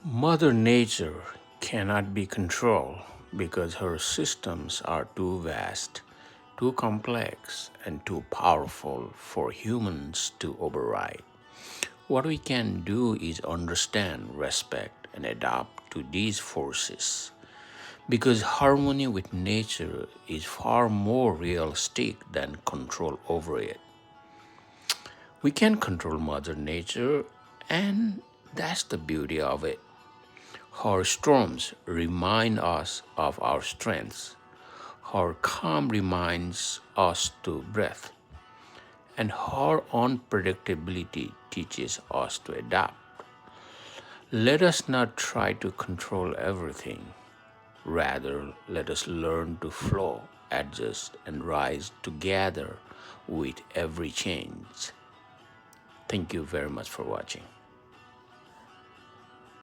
Mother Nature cannot be controlled because her systems are too vast, too complex, and too powerful for humans to override. What we can do is understand, respect, and adapt to these forces because harmony with nature is far more realistic than control over it. We can control Mother Nature, and that's the beauty of it. Her storms remind us of our strengths. Her calm reminds us to breathe. And her unpredictability teaches us to adapt. Let us not try to control everything. Rather, let us learn to flow, adjust, and rise together with every change. Thank you very much for watching.